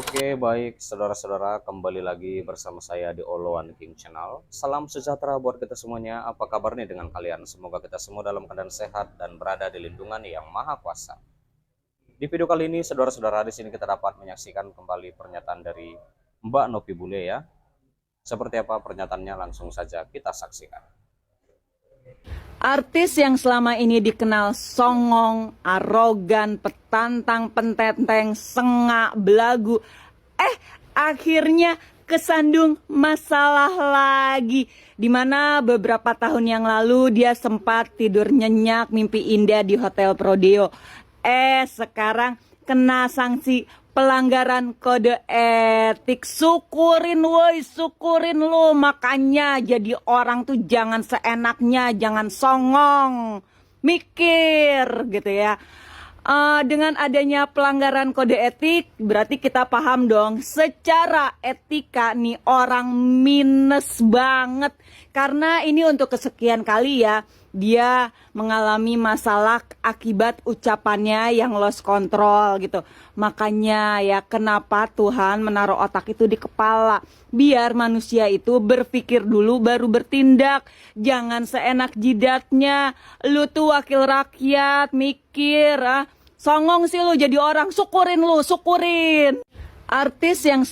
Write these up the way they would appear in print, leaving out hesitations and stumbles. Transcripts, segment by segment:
Oke, baik saudara-saudara, kembali lagi bersama saya di All One King Channel. Salam sejahtera buat kita semuanya. Apa kabar nih dengan kalian? Semoga kita semua dalam keadaan sehat dan berada di lindungan yang maha kuasa. Di video kali ini, saudara-saudara, di sini kita dapat menyaksikan kembali pernyataan dari Mbak Novi Bule ya. Seperti apa pernyataannya, langsung saja kita saksikan. Artis yang selama ini dikenal songong, arogan, petantang, pententeng, sengak, belagu, akhirnya kesandung masalah lagi. Dimana beberapa tahun yang lalu dia sempat tidur nyenyak, mimpi indah di Hotel Prodeo. Sekarang kena sanksi pelanggaran kode etik. Syukurin woi, syukurin lu. Makanya jadi orang tuh jangan seenaknya, jangan songong, mikir gitu ya. Dengan adanya pelanggaran kode etik, berarti kita paham dong, secara etika nih orang minus banget. Karena ini untuk kesekian kali ya, dia mengalami masalah akibat ucapannya yang lost control gitu. Makanya ya kenapa Tuhan menaruh otak itu di kepala, biar manusia itu berpikir dulu baru bertindak. Jangan seenak jidatnya. Lu tuh wakil rakyat, mikir. Songong sih lu jadi orang, syukurin lu, syukurin. Artis yang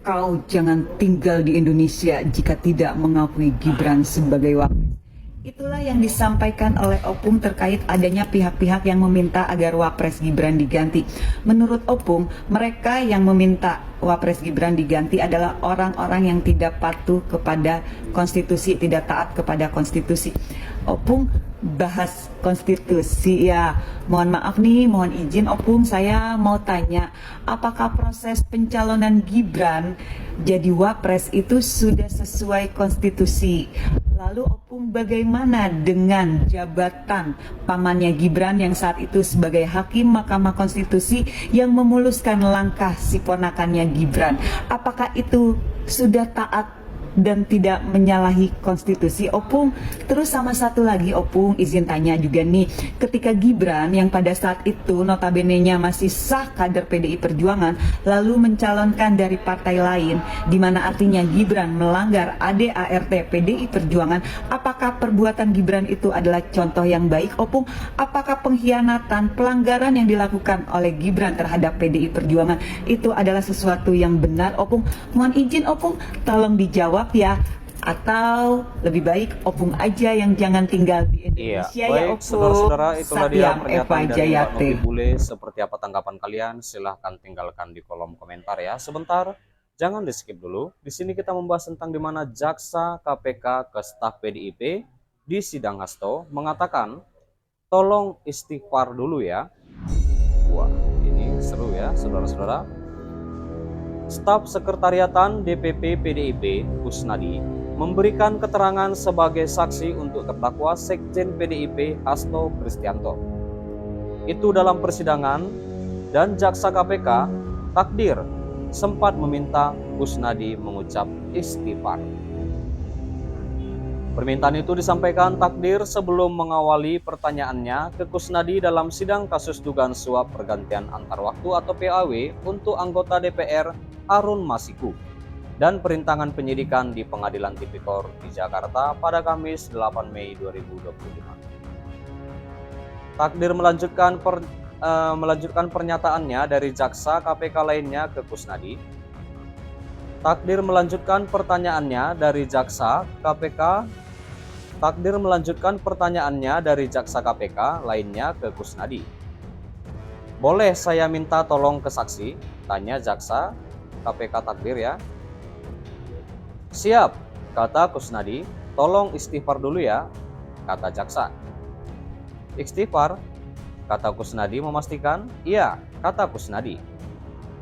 kau jangan tinggal di Indonesia jika tidak mengakui Gibran sebagai wapres. Itulah yang disampaikan oleh Opung terkait adanya pihak-pihak yang meminta agar Wapres Gibran diganti. Menurut Opung, mereka yang meminta Wapres Gibran diganti adalah orang-orang yang tidak patuh kepada konstitusi, tidak taat kepada konstitusi. Opung bahas konstitusi ya. Mohon maaf nih, mohon izin Opung, saya mau tanya, apakah proses pencalonan Gibran jadi Wapres itu sudah sesuai konstitusi? Lalu Opung bagaimana dengan jabatan pamannya Gibran yang saat itu sebagai Hakim Mahkamah Konstitusi yang memuluskan langkah si ponakannya Gibran? Apakah itu sudah taat dan tidak menyalahi konstitusi Opung? Terus sama satu lagi Opung izin tanya juga nih, ketika Gibran yang pada saat itu notabene-nya masih sah kader PDI Perjuangan lalu mencalonkan dari partai lain, dimana artinya Gibran melanggar ADART PDI Perjuangan, apakah perbuatan Gibran itu adalah contoh yang baik Opung? Apakah pengkhianatan, pelanggaran yang dilakukan oleh Gibran terhadap PDI Perjuangan itu adalah sesuatu yang benar Opung? Mohon izin Opung, tolong dijawab ya, atau lebih baik Opung aja yang jangan tinggal di Indonesia. Iya, ya baik Opung. saudara-saudara, itulah dia Satyam pernyataan Eva dari Mbak Jayate. Novi Bule. Seperti apa tanggapan kalian? Silahkan tinggalkan di kolom komentar ya. Sebentar, jangan di skip dulu. Di sini kita membahas tentang di mana jaksa KPK ke staf PDIP di sidang Hasto mengatakan, tolong istighfar dulu ya. Wah, ini seru ya saudara-saudara. Staf Sekretariatan DPP PDIP Kusnadi memberikan keterangan sebagai saksi untuk terdakwa Sekjen PDIP Hasto Kristianto. Itu dalam persidangan, dan jaksa KPK Takdir sempat meminta Kusnadi mengucap istighfar. Permintaan itu disampaikan Takdir sebelum mengawali pertanyaannya ke Kusnadi dalam sidang kasus dugaan suap pergantian antar waktu atau PAW untuk anggota DPR Harun Masiku dan perintangan penyidikan di Pengadilan Tipikor di Jakarta pada Kamis 8 Mei 2025. Takdir melanjutkan pernyataannya dari jaksa KPK lainnya ke Kusnadi. Takdir melanjutkan pertanyaannya dari jaksa KPK. Takdir melanjutkan pertanyaannya dari jaksa KPK lainnya ke Kusnadi. Boleh saya minta tolong ke saksi? Tanya jaksa KPK Takdir ya. Siap, kata Kusnadi. Tolong istighfar dulu ya, kata jaksa. Istighfar, kata Kusnadi memastikan. Iya, kata Kusnadi.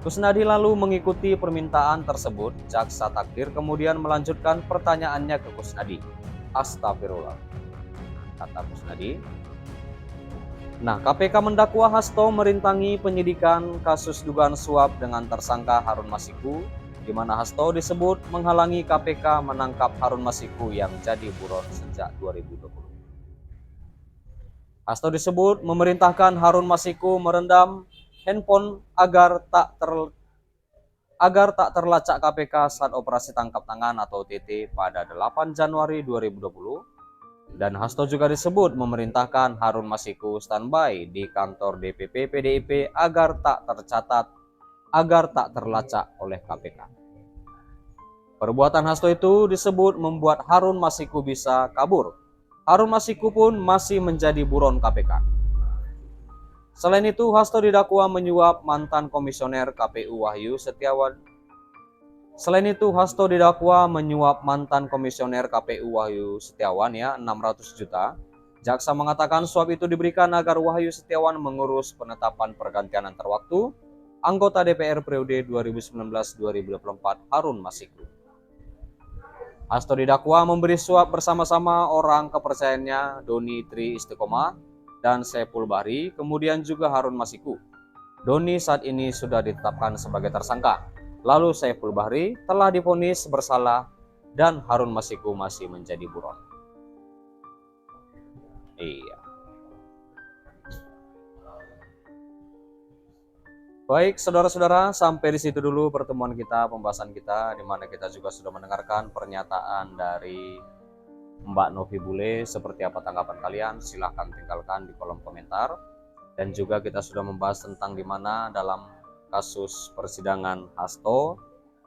Kusnadi lalu mengikuti permintaan tersebut. Jaksa Takdir kemudian melanjutkan pertanyaannya ke Kusnadi. Astagfirullah, kata Kusnadi. Nah, KPK mendakwa Hasto merintangi penyidikan kasus dugaan suap dengan tersangka Harun Masiku, di mana Hasto disebut menghalangi KPK menangkap Harun Masiku yang jadi buron sejak 2020. Hasto disebut memerintahkan Harun Masiku merendam handphone agar agar tak terlacak KPK saat operasi tangkap tangan atau OTT pada 8 Januari 2020. Dan Hasto juga disebut memerintahkan Harun Masiku standby di kantor DPP PDIP agar tak terlacak oleh KPK. Perbuatan Hasto itu disebut membuat Harun Masiku bisa kabur. Harun Masiku pun masih menjadi buron KPK. Selain itu, Hasto didakwa menyuap mantan komisioner KPU Wahyu Setiawan. Ya 600 juta. Jaksa mengatakan suap itu diberikan agar Wahyu Setiawan mengurus penetapan pergantian antar waktu anggota DPR periode 2019-2024 Harun Masiku. Hasto didakwa memberi suap bersama-sama orang kepercayaannya Doni Tri Istiqomah dan Saiful Bahri, kemudian juga Harun Masiku. Doni saat ini sudah ditetapkan sebagai tersangka. Lalu Saiful Bahri telah divonis bersalah dan Harun Masiku masih menjadi buron. Iya. Baik, saudara-saudara, sampai di situ dulu pertemuan kita, pembahasan kita, di mana kita juga sudah mendengarkan pernyataan dari Mbak Novi Bule. Seperti apa tanggapan kalian? Silahkan tinggalkan di kolom komentar. Dan juga kita sudah membahas tentang di mana dalam kasus persidangan Hasto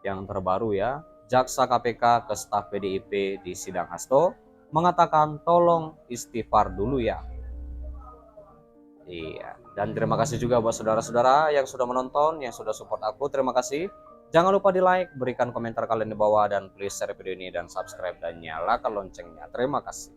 yang terbaru ya, jaksa KPK ke staf PDIP di sidang Hasto mengatakan tolong istighfar dulu ya. Iya, dan terima kasih juga buat saudara-saudara yang sudah menonton, yang sudah support aku. Terima kasih. Jangan lupa di like, berikan komentar kalian di bawah, dan please share video ini dan subscribe dan nyalakan loncengnya. Terima kasih.